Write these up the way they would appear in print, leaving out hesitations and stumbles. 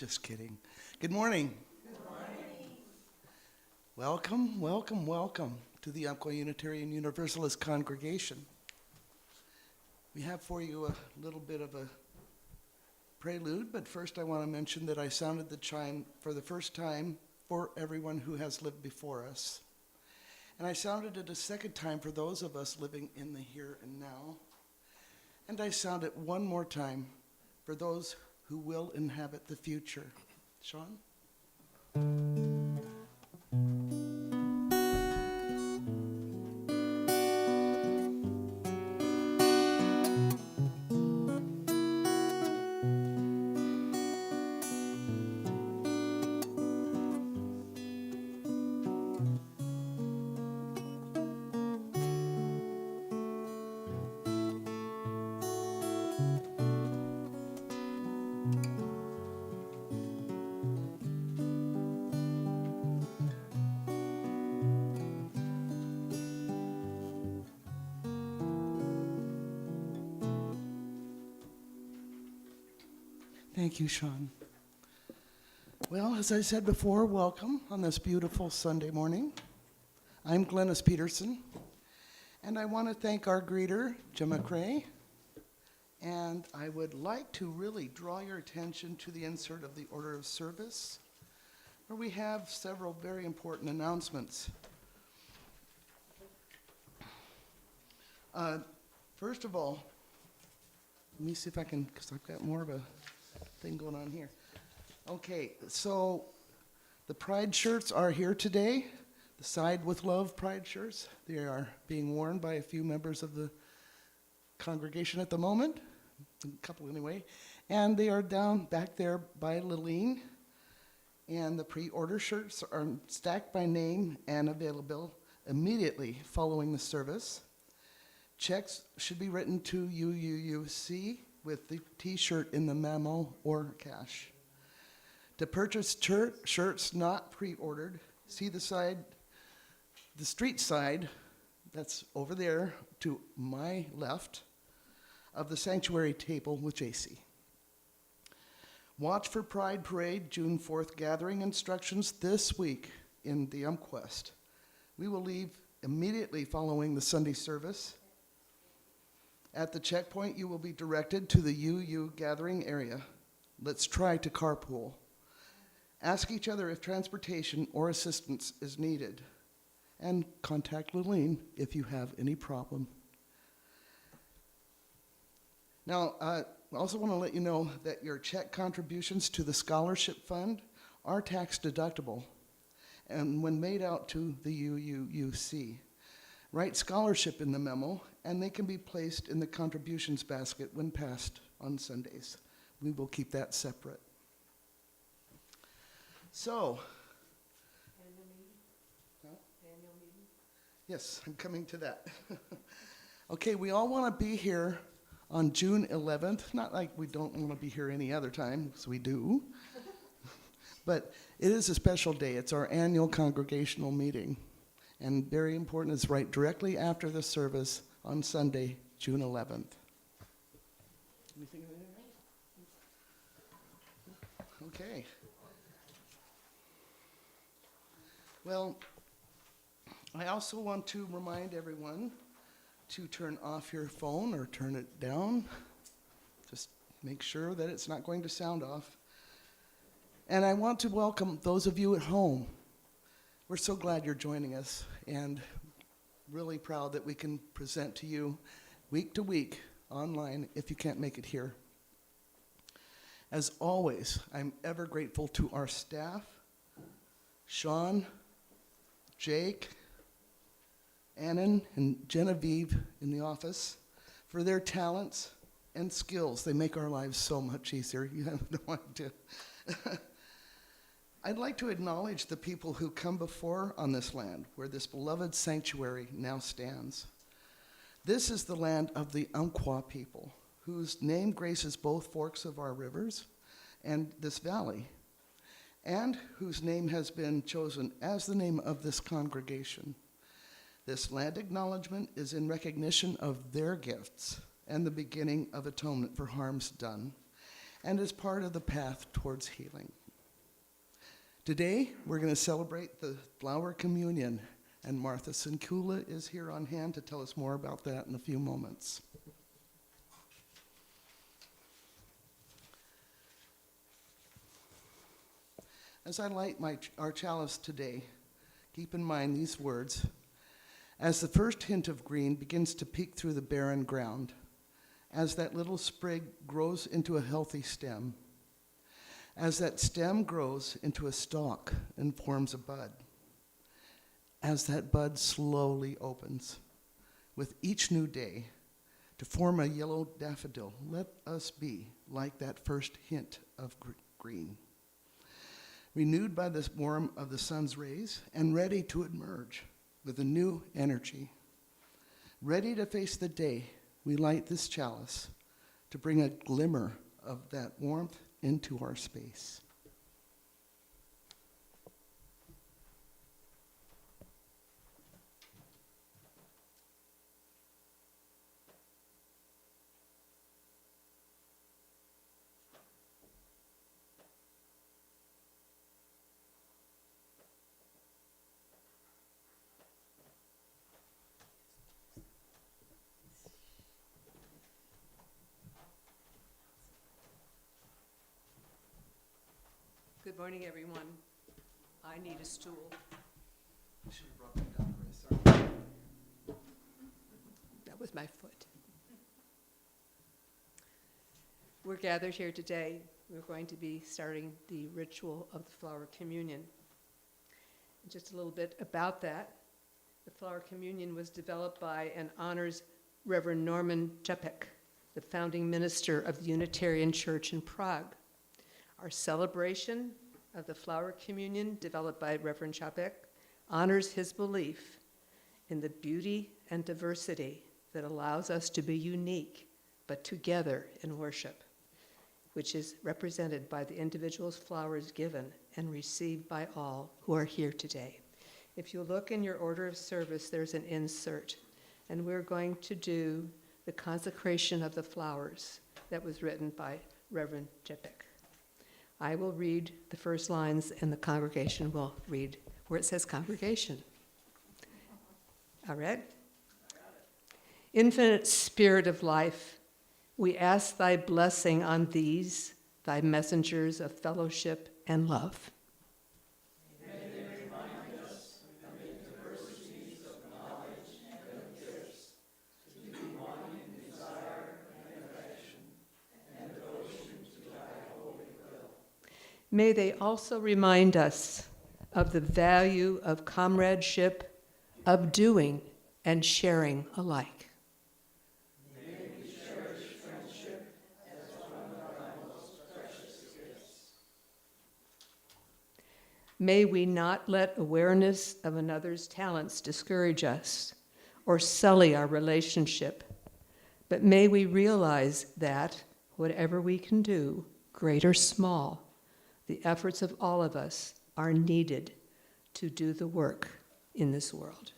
Just kidding. Good morning. Good morning. Welcome to the Umpqua Unitarian Universalist congregation. We have for you a little bit of a prelude, but first I want to mention that I sounded the chime for the first time for everyone who has lived before us. And I sounded it a second time for those of us living in the here and now. And I sound it one more time for those who will inhabit the future. Sean? Thank you, Sean. Well, as I said before, welcome on this beautiful Sunday morning. I'm Glennis Peterson, and I want to thank our greeter, Jim McRae, and I would like to really draw your attention to the insert of the order of service, where we have several very important announcements. First of all, let me see if I can, because I've got more of a thing going on here. Okay, so the Pride shirts are here today. The Side with Love Pride shirts. They are being worn by a few members of the congregation at the moment, a couple anyway, and they are down back there by Lileen. And the pre-order shirts are stacked by name and available immediately following the service. Checks should be written to UUUC with the t-shirt in the memo or cash. To purchase shirts not pre-ordered, see the street side, that's over there to my left, of the sanctuary table with JC. Watch for Pride Parade, June 4th gathering instructions this week in the UMQuest. We will leave immediately following the Sunday service. At the checkpoint, you will be directed to the UU gathering area. Let's try to carpool. Ask each other if transportation or assistance is needed. And contact Lileen if you have any problem. Now, I also want to let you know that your check contributions to the scholarship fund are tax deductible, and when made out to the UUUC. Write scholarship in the memo, and they can be placed in the contributions basket when passed on Sundays. We will keep that separate. So, Annual meeting? Huh? Annual meeting? Yes, I'm coming to that. Okay, we all want to be here on June 11th. Not like we don't want to be here any other time, because we do. But it is a special day. It's our annual congregational meeting. And very important, it's right directly after the service on Sunday, June 11th. Anything? Okay. Well, I also want to remind everyone to turn off your phone or turn it down. Just make sure that it's not going to sound off. And I want to welcome those of you at home. We're so glad you're joining us, and really proud that we can present to you week to week online if you can't make it here. As always, I'm ever grateful to our staff, Sean, Jake, Annan, and Genevieve in the office, for their talents and skills. They make our lives so much easier. You have no idea. I'd like to acknowledge the people who come before on this land where this beloved sanctuary now stands. This is the land of the Umpqua people, whose name graces both forks of our rivers and this valley, and whose name has been chosen as the name of this congregation. This land acknowledgement is in recognition of their gifts and the beginning of atonement for harms done. and is part of the path towards healing. Today, we're going to celebrate the Flower Communion, and Martha Sinkula is here on hand to tell us more about that in a few moments. As I light our chalice today, keep in mind these words. As the first hint of green begins to peek through the barren ground, as that little sprig grows into a healthy stem, as that stem grows into a stalk and forms a bud, as that bud slowly opens with each new day to form a yellow daffodil, let us be like that first hint of green, renewed by the warmth of the sun's rays and ready to emerge with a new energy. Ready to face the day, we light this chalice to bring a glimmer of that warmth into our space. Good morning, everyone. I need a stool. I should have brought that down for you, sorry. That was my foot. We're gathered here today. We're going to be starting the ritual of the Flower Communion. Just a little bit about that. The Flower Communion was developed by and honors Reverend Norman Čepek, the founding minister of the Unitarian Church in Prague. Our celebration of the Flower Communion, developed by Reverend Čepek, honors his belief in the beauty and diversity that allows us to be unique, but together in worship, which is represented by the individual's flowers given and received by all who are here today. If you look in your order of service, there's an insert, and we're going to do the consecration of the flowers that was written by Reverend Čepek. I will read the first lines, and the congregation will read where it says congregation. All right? Infinite Spirit of life, we ask thy blessing on these, thy messengers of fellowship and love. May they remind us amid diversities of knowledge and of gifts to be one in desire and affection and devotion to thy holy will. May they also remind us of the value of comradeship, of doing and sharing alike. May we cherish friendship as one of thy most precious gifts. May we not let awareness of another's talents discourage us or sully our relationship, but may we realize that whatever we can do, great or small, the efforts of all of us are needed to do the work in this world.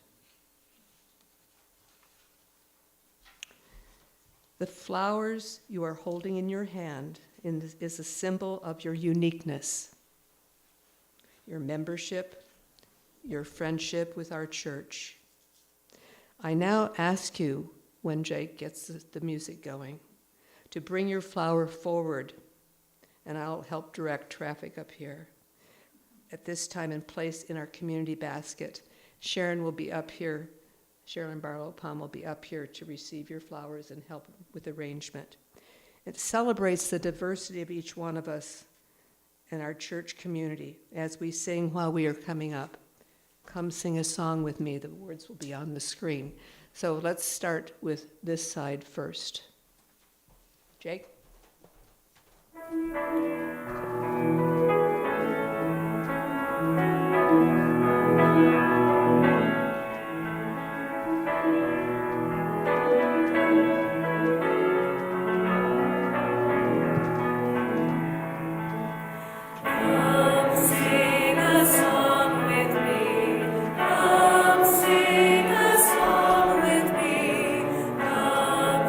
The flowers you are holding in your hand is a symbol of your uniqueness, your membership, your friendship with our church. I now ask you, when Jake gets the music going, to bring your flower forward, and I'll help direct traffic up here. At this time and place in our community basket, Sharon will be up here. Sherilyn Barlow-Palm will be up here to receive your flowers and help with arrangement. It celebrates the diversity of each one of us and our church community as we sing while we are coming up. Come sing a song with me. The words will be on the screen. So let's start with this side first. Jake?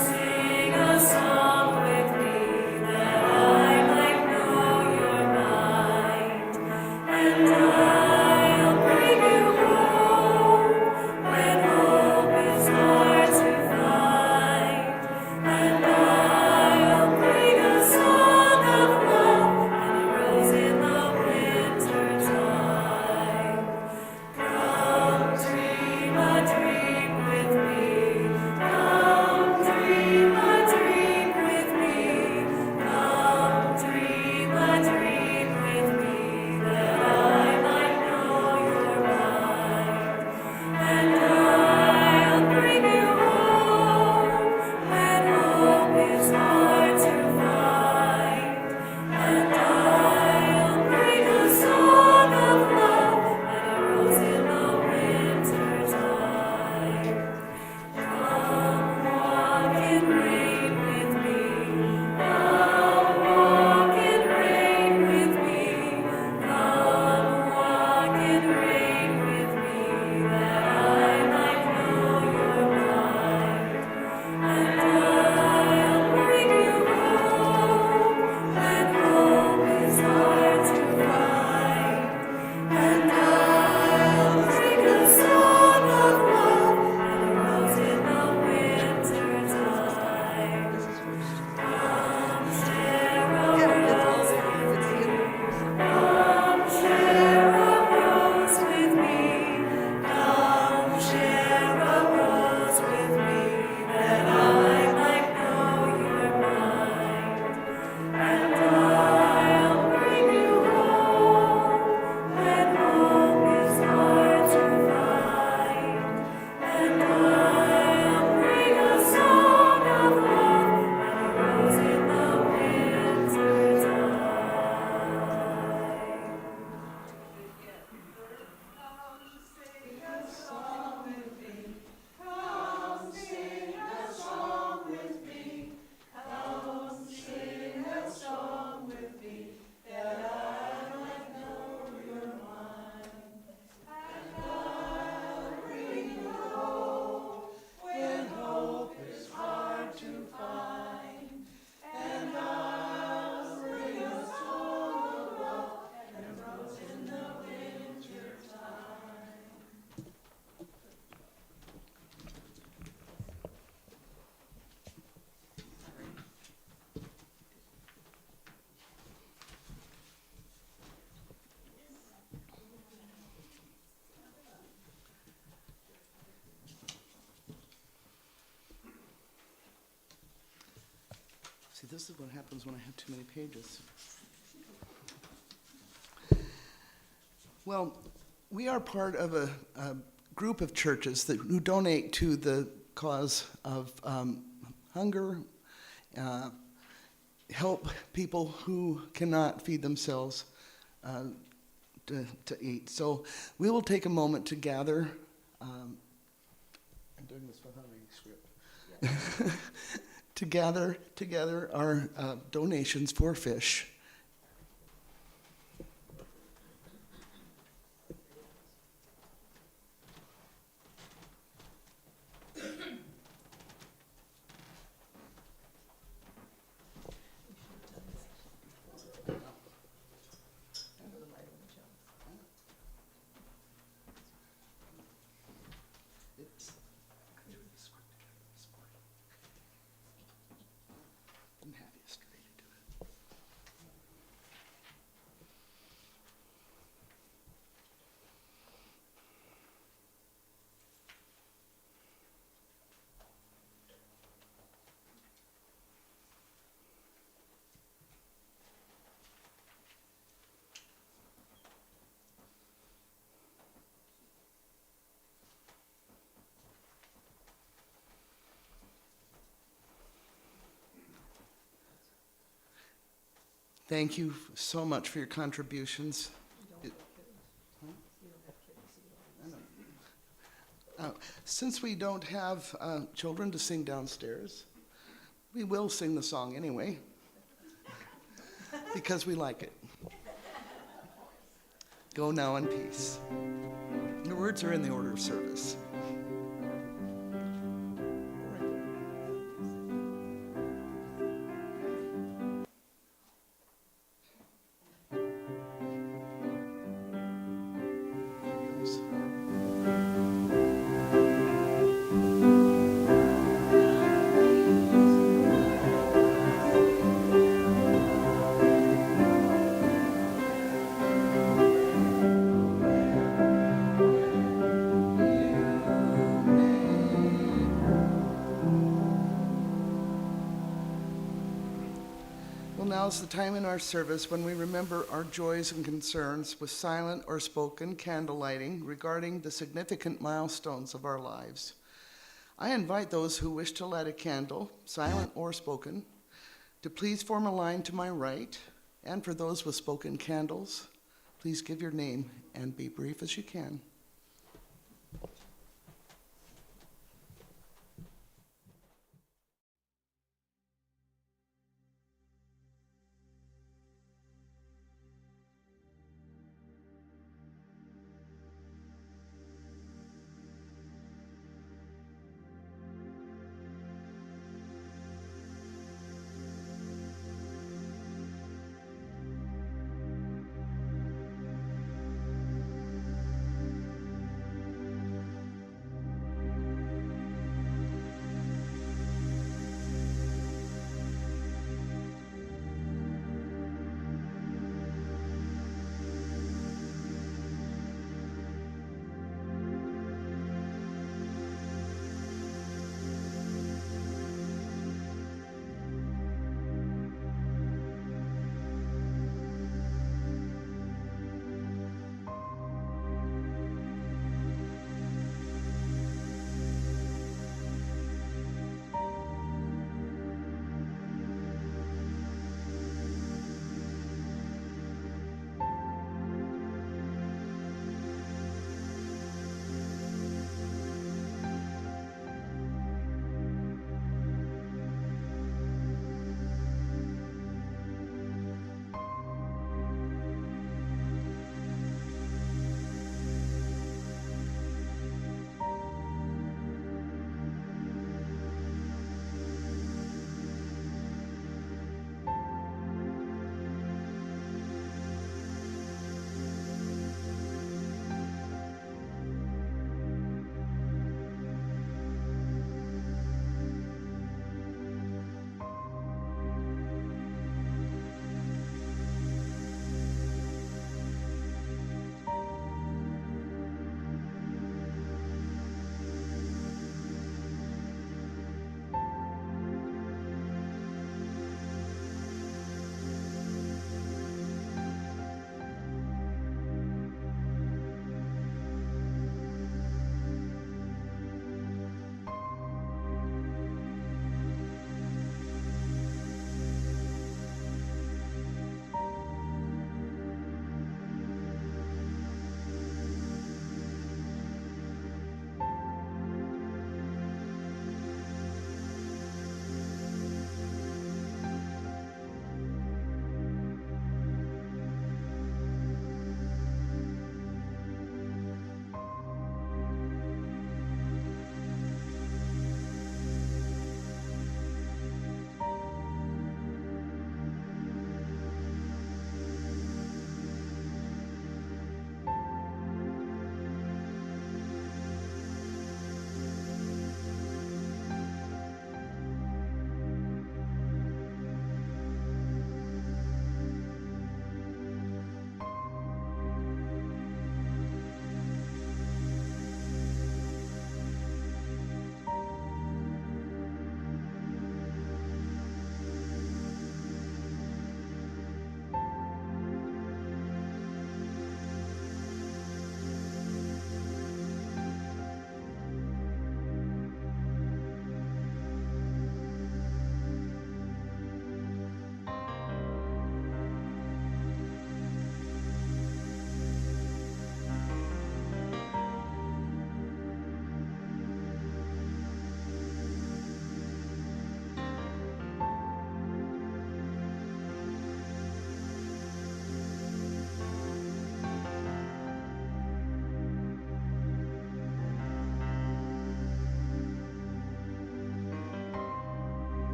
Sing a song with me that I This is what happens when I have too many pages. Well, we are part of a group of churches who donate to the cause of hunger, help people who cannot feed themselves to eat. So we will take a moment to gather. I'm doing this without any script. To gather together our donations for fish. Didn't have yesterday to do it. Thank you so much for your contributions. Since we don't have children to sing downstairs, we will sing the song anyway, because we like it. Go now in peace. The words are in the order of service. Now is the time in our service when we remember our joys and concerns with silent or spoken candle lighting regarding the significant milestones of our lives. I invite those who wish to light a candle, silent or spoken, to please form a line to my right, and for those with spoken candles, please give your name and be brief as you can.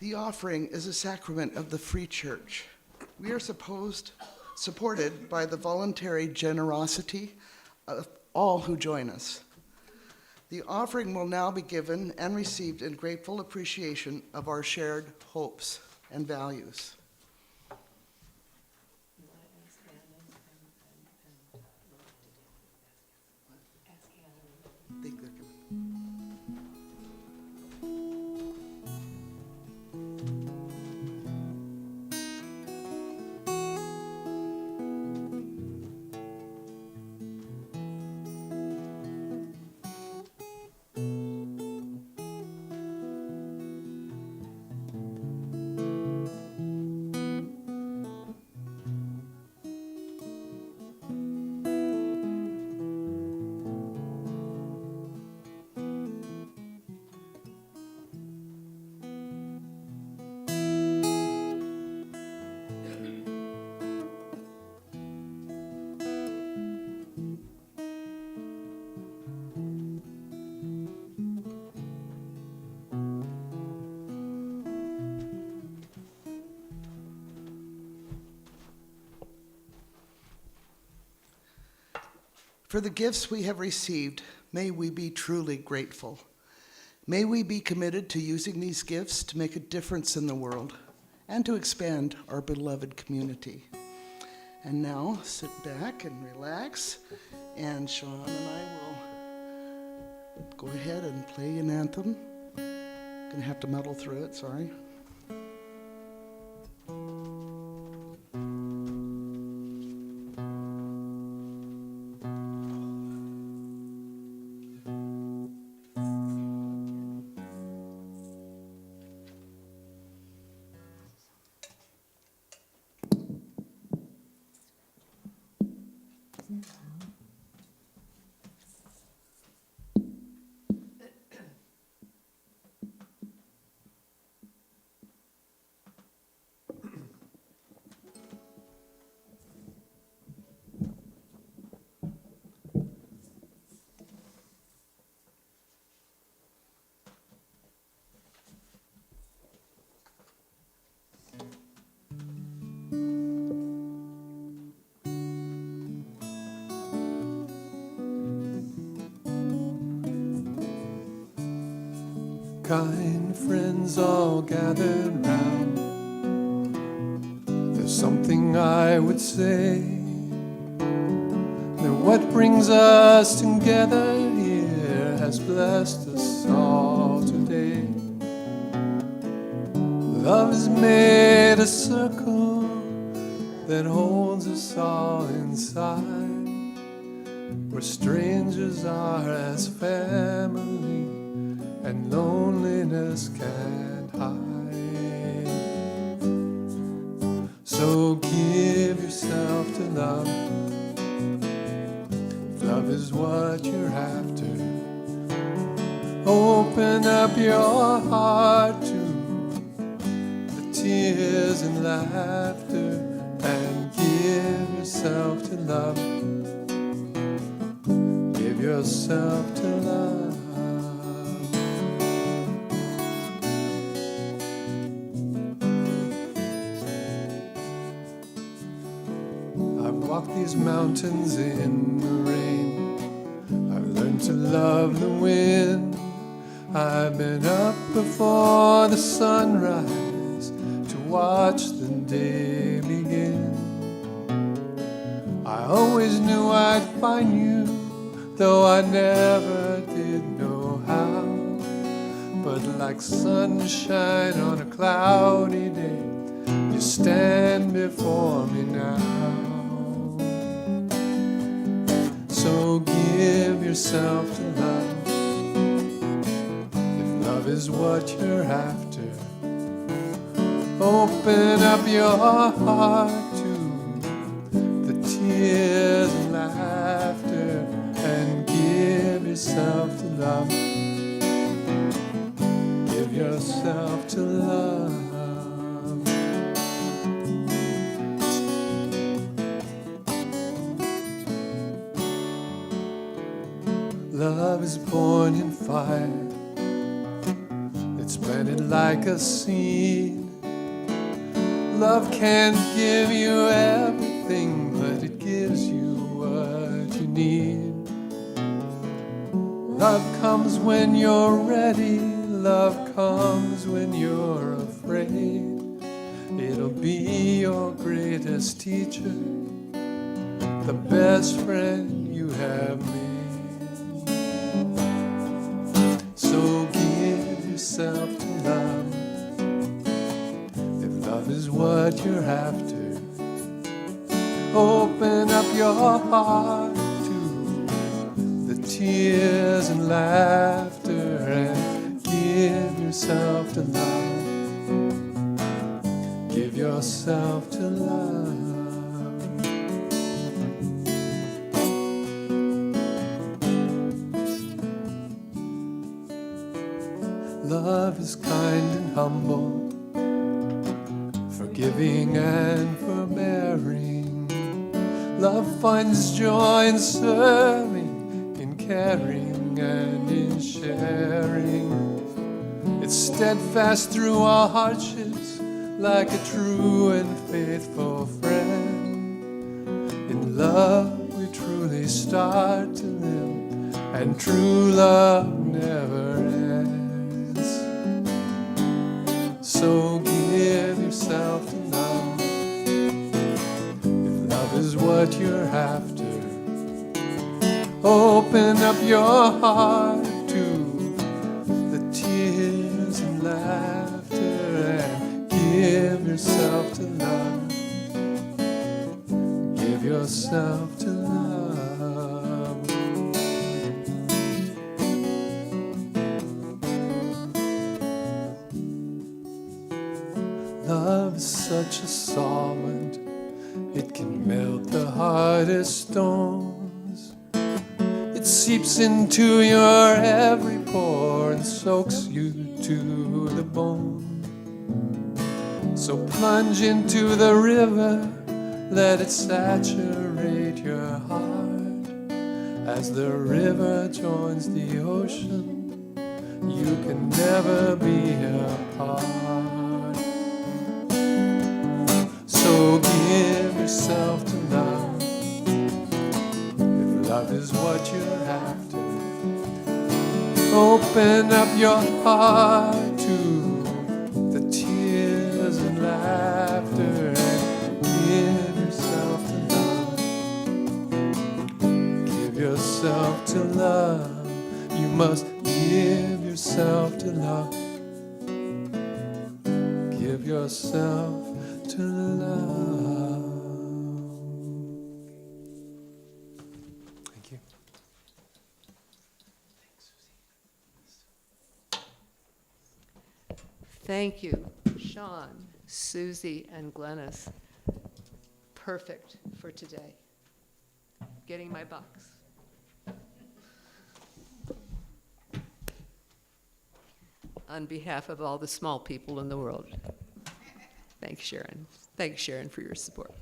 The offering is a sacrament of the Free Church. We are supported by the voluntary generosity of all who join us. The offering will now be given and received in grateful appreciation of our shared hopes and values. I think they're coming. For the gifts we have received, may we be truly grateful. May we be committed to using these gifts to make a difference in the world and to expand our beloved community. And now, sit back and relax, and Sean and I will go ahead and play an anthem. Gonna have to muddle through it, sorry. Kind friends all gathered round, there's something I would say, that what brings us together here has blessed us all today. Love has made a circle that holds us all inside, where strangers are as family and loneliness can't hide. So give yourself to love, if love is what you're after. Open up your heart to the tears and laughter, and give yourself to love. Give yourself to love. Walk these mountains in the rain, I've learned to love the wind. I've been up before the sunrise to watch the day begin. I always knew I'd find you, though I never did know how. But like sunshine on a cloudy day, you stand before me now. So give yourself to love, if love is what you're after. Open up your heart to the tears and laughter, and give yourself to love. Give yourself to love. Love is born in fire, it's planted shining like a seed. Love can't give you everything, but it gives you what you need. Love comes when you're ready. Love comes when you're afraid. It'll be your greatest teacher, the best friend you have made. So give yourself to love. If love is what you're after, open up your heart to the tears and laughter, and give yourself to love. Give yourself to love. Love is kind and humble, forgiving and forbearing. Love finds joy in serving, in caring and in sharing. It's steadfast through our hardships, like a true and faithful friend. In love we truly start to live, and true love never ends. So give yourself to love. If love is what you're after, open up your heart to the tears and laughter, and give yourself to love. Give yourself to love. Love is such a solvent, it can melt the hardest stones. It seeps into your every pore and soaks you to the bone. So plunge into the river, let it saturate your heart. As the river joins the ocean, you can never be apart. So give yourself to love. If love is what you're after, open up your heart to the tears and laughter, and give yourself to love. Give yourself to love. You must give yourself to love. Give yourself to love. Thank you. Thank you, Sean, Susie, and Glennis. Perfect for today. Getting my bucks. On behalf of all the small people in the world. Thanks, Sharon. Thanks, Sharon, for your support.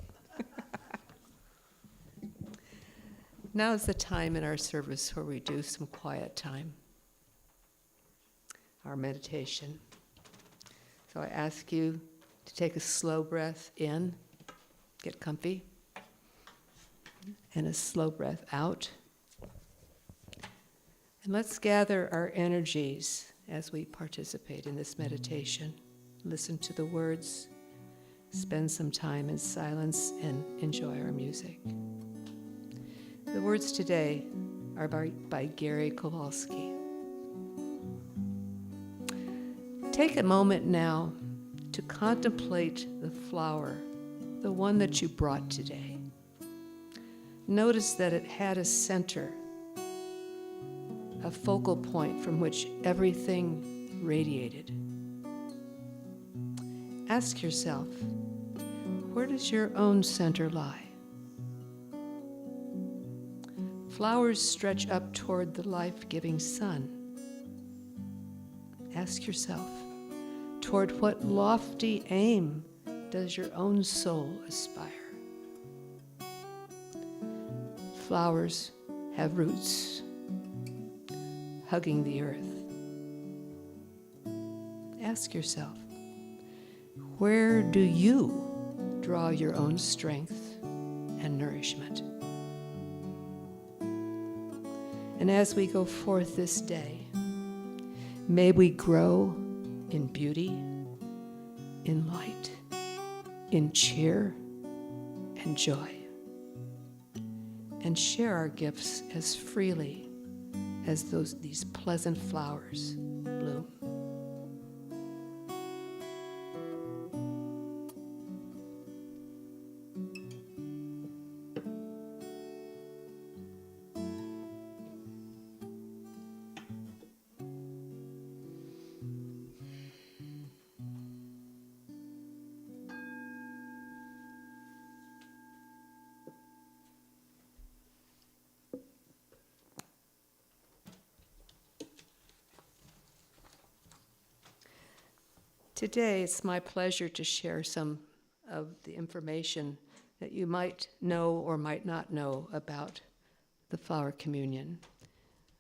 Now is the time in our service where we do some quiet time, our meditation. So I ask you to take a slow breath in, get comfy, and a slow breath out. And let's gather our energies as we participate in this meditation. Listen to the words, spend some time in silence, and enjoy our music. The words today are by Gary Kowalski. Take a moment now to contemplate the flower, the one that you brought today. Notice that it had a center, a focal point from which everything radiated. Ask yourself, where does your own center lie? Flowers stretch up toward the life-giving sun. Ask yourself, toward what lofty aim does your own soul aspire? Flowers have roots hugging the earth. ask yourself, where do you draw your own strength and nourishment? And as we go forth this day, may we grow in beauty, in light, in cheer and joy, and share our gifts as freely as these pleasant flowers bloom. Today, it's my pleasure to share some of the information that you might know or might not know about the Flower Communion.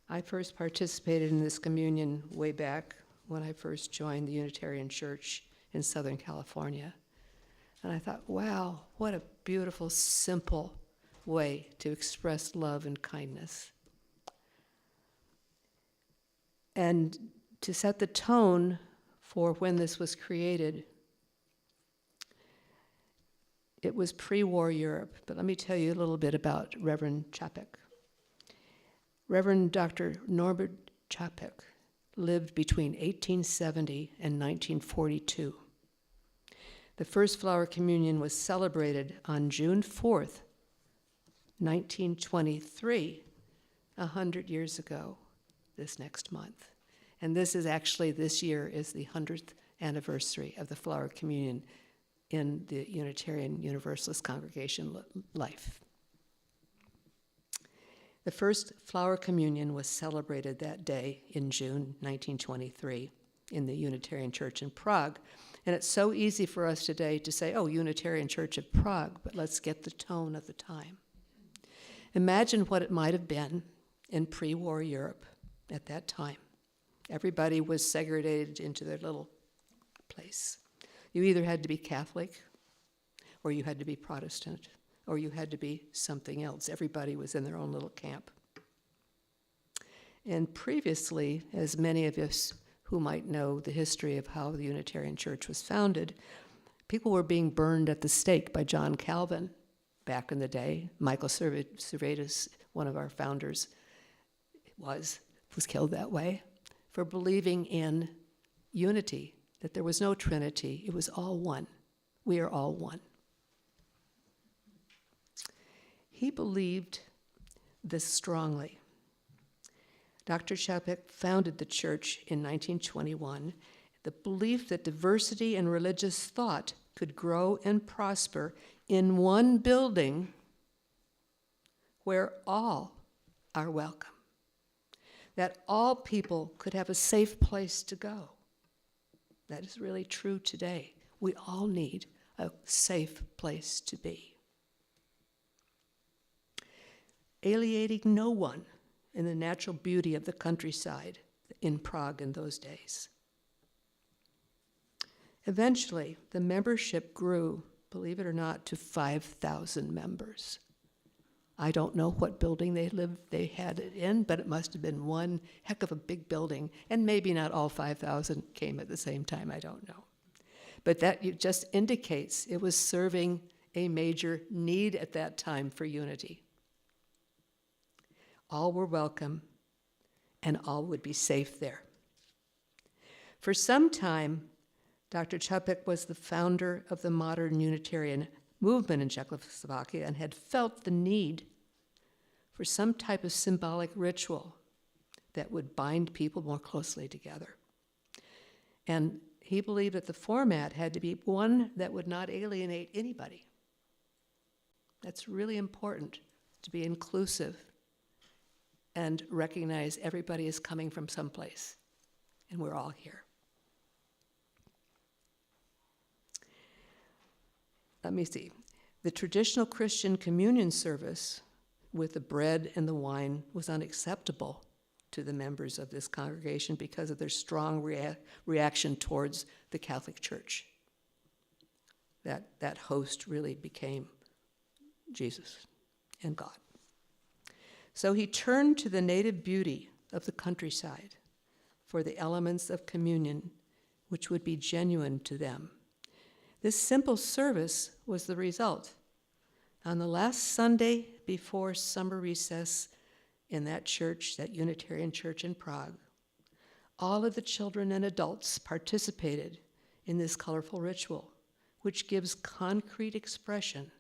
I first participated in this communion way back when I first joined the Unitarian Church in Southern California. And I thought, wow, what a beautiful, simple way to express love and kindness. And to set the tone for when this was created, it was pre-war Europe. But let me tell you a little bit about Reverend Čapek. Reverend Dr. Norbert Čapek lived between 1870 and 1942. The first Flower Communion was celebrated on June 4th, 1923, 100 years ago, this next month. And this year is the 100th anniversary of the Flower Communion in the Unitarian Universalist congregation life. The first Flower Communion was celebrated that day in June 1923 in the Unitarian Church in Prague. And it's so easy for us today to say, oh, Unitarian Church of Prague, but let's get the tone of the time. Imagine what it might have been in pre-war Europe at that time. Everybody was segregated into their little place. You either had to be Catholic, or you had to be Protestant, or you had to be something else. Everybody was in their own little camp. And previously, as many of us who might know the history of how the Unitarian Church was founded, people were being burned at the stake by John Calvin back in the day. Michael Servetus, one of our founders, was killed that way for believing in unity, that there was no Trinity, it was all one. We are all one. He believed this strongly. Dr. Čapek founded the church in 1921. The belief that diversity in religious thought could grow and prosper in one building where all are welcome, that all people could have a safe place to go. That is really true today. We all need a safe place to be. Alienating no one in the natural beauty of the countryside in Prague in those days. Eventually, the membership grew, believe it or not, to 5,000 members. I don't know what building they had it in, but it must have been one heck of a big building, and maybe not all 5,000 came at the same time, I don't know. But that just indicates it was serving a major need at that time for unity. All were welcome, and all would be safe there. For some time, Dr. Čapek was the founder of the modern Unitarian movement in Czechoslovakia and had felt the need for some type of symbolic ritual that would bind people more closely together. And he believed that the format had to be one that would not alienate anybody. That's really important, to be inclusive and recognize everybody is coming from someplace, and we're all here. Let me see. The traditional Christian communion service with the bread and the wine was unacceptable to the members of this congregation because of their strong reaction towards the Catholic Church. That host really became Jesus and God. So he turned to the native beauty of the countryside for the elements of communion which would be genuine to them. This simple service was the result. On the last Sunday before summer recess in that church, that Unitarian church in Prague, all of the children and adults participated in this colorful ritual, which gives concrete expression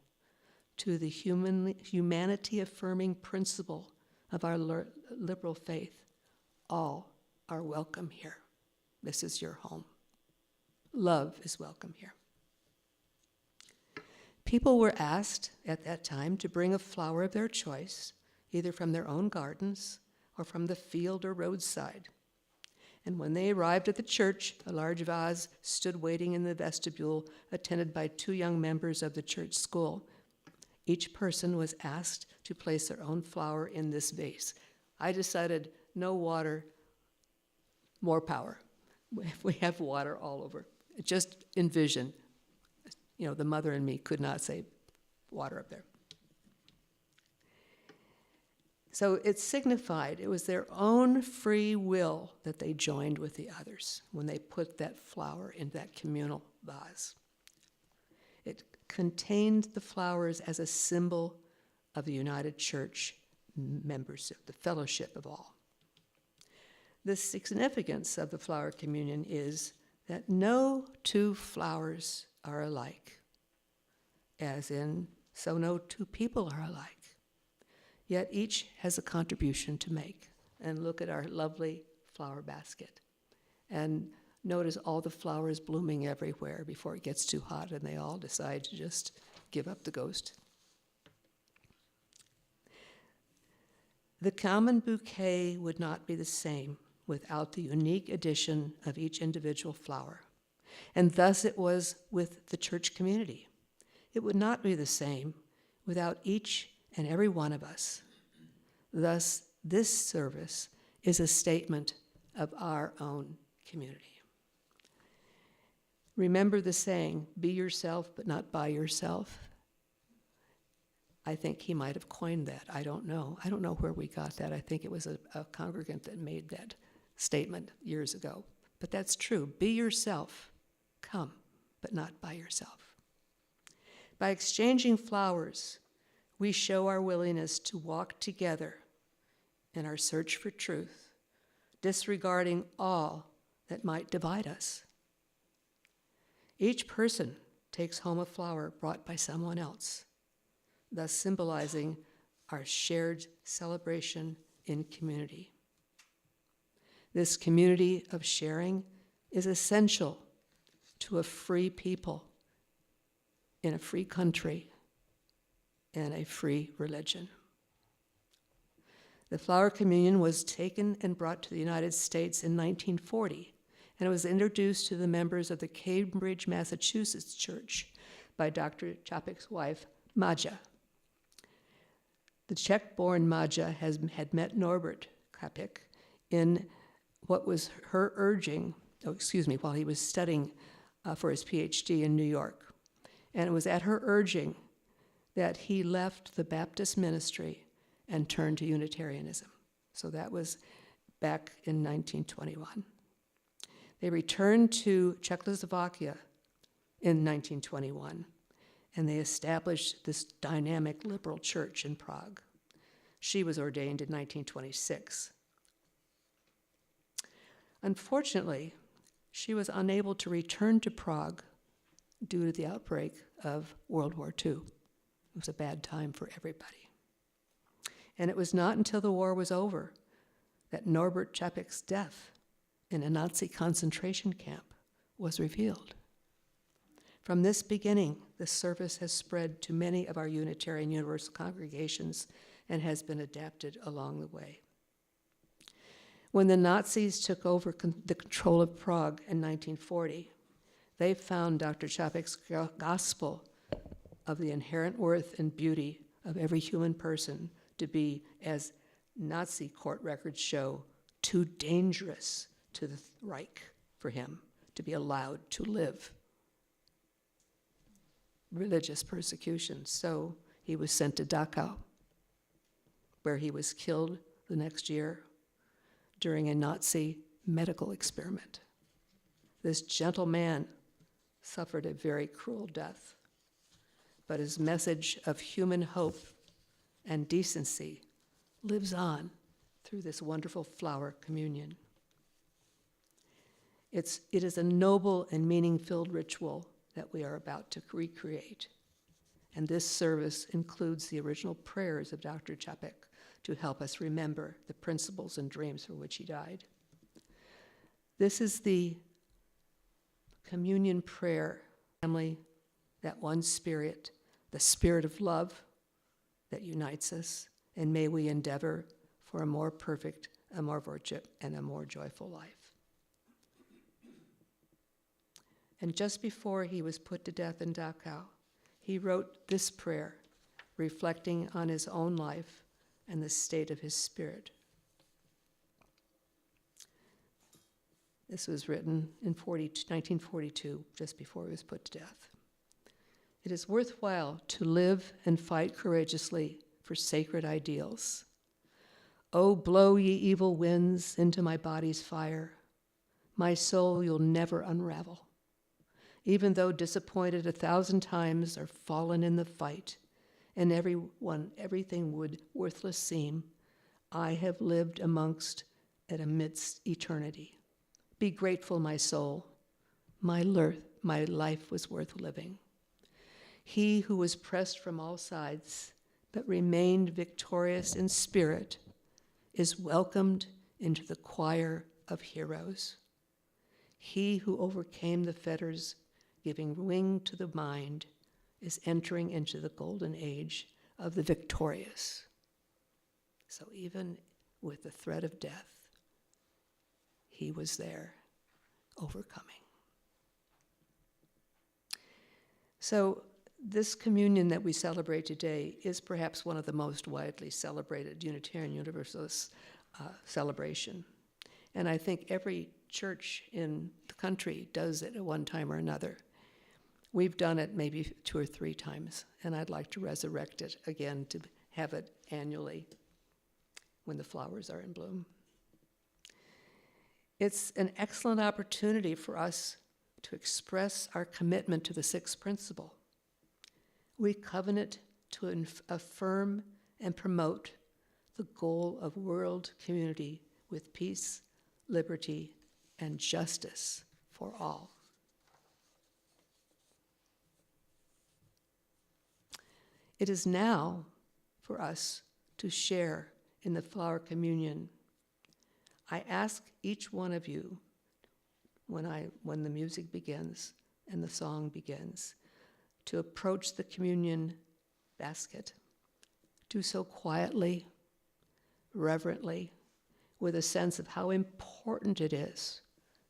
to the humanity-affirming principle of our liberal faith. All are welcome here. This is your home. Love is welcome here. People were asked at that time to bring a flower of their choice, either from their own gardens or from the field or roadside. And when they arrived at the church, a large vase stood waiting in the vestibule, attended by 2 young members of the church school. Each person was asked to place their own flower in this vase. I decided no water, more power. We have water all over. Just envision, the mother and me could not say water up there. So it signified, it was their own free will that they joined with the others when they put that flower in that communal vase. It contained the flowers as a symbol of the United Church membership, the fellowship of all. The significance of the flower communion is that no 2 flowers are alike, as in, so no 2 people are alike. Yet each has a contribution to make. And look at our lovely flower basket. And notice all the flowers blooming everywhere before it gets too hot and they all decide to just give up the ghost. The common bouquet would not be the same without the unique addition of each individual flower. And thus it was with the church community. It would not be the same without each and every one of us. Thus, this service is a statement of our own community. Remember the saying, be yourself but not by yourself? I think he might have coined that. I don't know. I don't know where we got that. I think it was a congregant that made that statement years ago. But that's true. Be yourself. Come, but not by yourself. By exchanging flowers, we show our willingness to walk together in our search for truth, disregarding all that might divide us. Each person takes home a flower brought by someone else, thus symbolizing our shared celebration in community. This community of sharing is essential to a free people in a free country and a free religion. The flower communion was taken and brought to the United States in 1940, and it was introduced to the members of the Cambridge, Massachusetts church by Dr. Čapek's wife, Maja. The Czech-born Maja had met Norbert Čapek in what was her urging, while he was studying for his PhD in New York. And it was at her urging that he left the Baptist ministry and turned to Unitarianism. So that was back in 1921. They returned to Czechoslovakia in 1921, and they established this dynamic liberal church in Prague. She was ordained in 1926. Unfortunately, she was unable to return to Prague due to the outbreak of World War II. It was a bad time for everybody. And it was not until the war was over that Norbert Čapek's death in a Nazi concentration camp was revealed. From this beginning, the service has spread to many of our Unitarian Universal congregations and has been adapted along the way. When the Nazis took over the control of Prague in 1940, they found Dr. Čapek's gospel of the inherent worth and beauty of every human person to be, as Nazi court records show, too dangerous to the Reich for him to be allowed to live. Religious persecution. So he was sent to Dachau, where he was killed the next year during a Nazi medical experiment. This gentle man suffered a very cruel death, but his message of human hope and decency lives on through this wonderful flower communion. It is a noble and meaning-filled ritual that we are about to recreate. And this service includes the original prayers of Dr. Čapek to help us remember the principles and dreams for which he died. This is the communion prayer, family, that one spirit, the spirit of love that unites us, and may we endeavor for a more perfect, a more virtuous, and a more joyful life. And just before he was put to death in Dachau, he wrote this prayer, reflecting on his own life and the state of his spirit. This was written in 1942, just before he was put to death. It is worthwhile to live and fight courageously for sacred ideals. Oh, blow ye evil winds into my body's fire. My soul you'll never unravel. Even though disappointed 1,000 times or fallen in the fight, and everything would worthless seem, I have lived amongst and amidst eternity. Be grateful, my soul. My life was worth living. He who was pressed from all sides, but remained victorious in spirit, is welcomed into the choir of heroes. He who overcame the fetters, giving wing to the mind, is entering into the golden age of the victorious. So even with the threat of death, he was there, overcoming. So this communion that we celebrate today is perhaps one of the most widely celebrated Unitarian Universalist celebration. And I think every church in the country does it at one time or another. We've done it maybe 2 or 3 times, and I'd like to resurrect it again to have it annually when the flowers are in bloom. It's an excellent opportunity for us to express our commitment to the 6th principle. We covenant to affirm and promote the goal of world community with peace, liberty, and justice for all. It is now for us to share in the flower communion. I ask each one of you, when the music begins and the song begins, to approach the communion basket. Do so quietly, reverently, with a sense of how important it is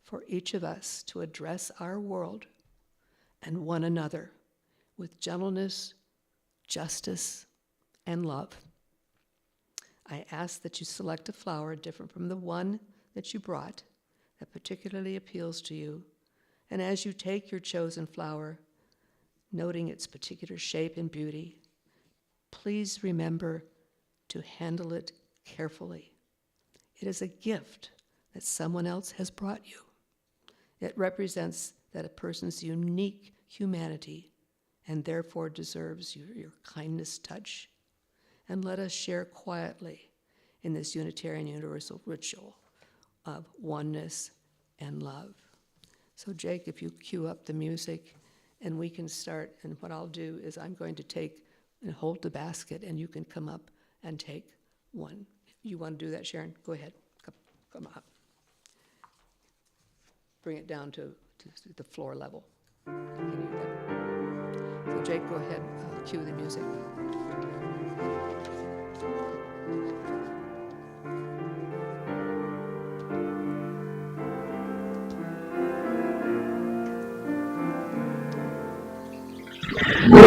for each of us to address our world and one another with gentleness, justice, and love. I ask that you select a flower different from the one that you brought that particularly appeals to you, and as you take your chosen flower, noting its particular shape and beauty, please remember to handle it carefully. It is a gift that someone else has brought you. It represents that a person's unique humanity and therefore deserves your kindness touch. And let us share quietly in this Unitarian Universal ritual of oneness and love. So Jake, if you cue up the music and we can start, and what I'll do is I'm going to take and hold the basket and you can come up and take one. You want to do that, Sharon? Go ahead, come up. Bring it down to the floor level. Can you do that? So Jake, go ahead, cue the music. We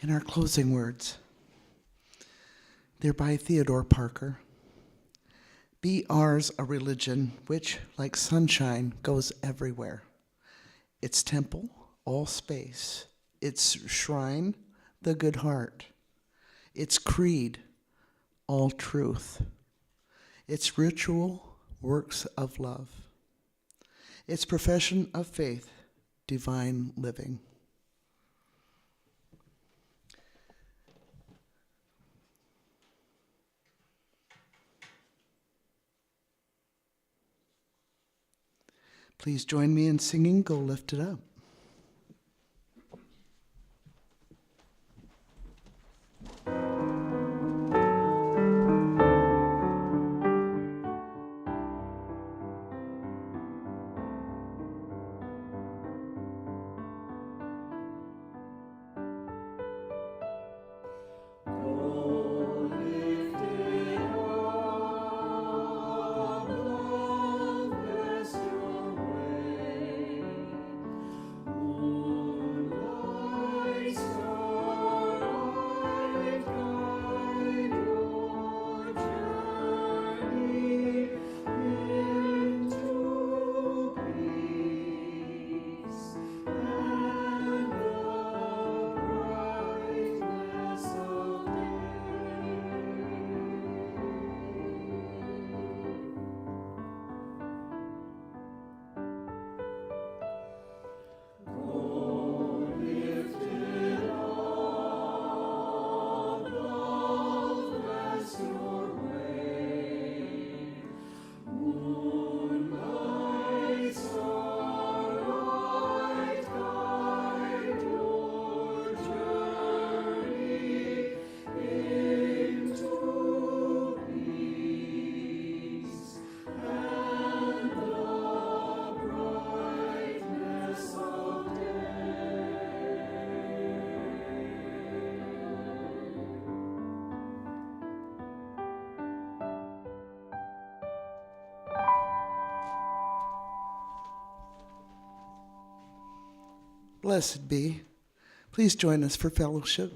And our closing words. They're by Theodore Parker. Be ours a religion which, like sunshine, goes everywhere. Its temple, all space. Its shrine, the good heart. Its creed, all truth. Its ritual, works of love. Its profession of faith, divine living. Please join me in singing Go Lift It Up. Blessed be. Please join us for fellowship.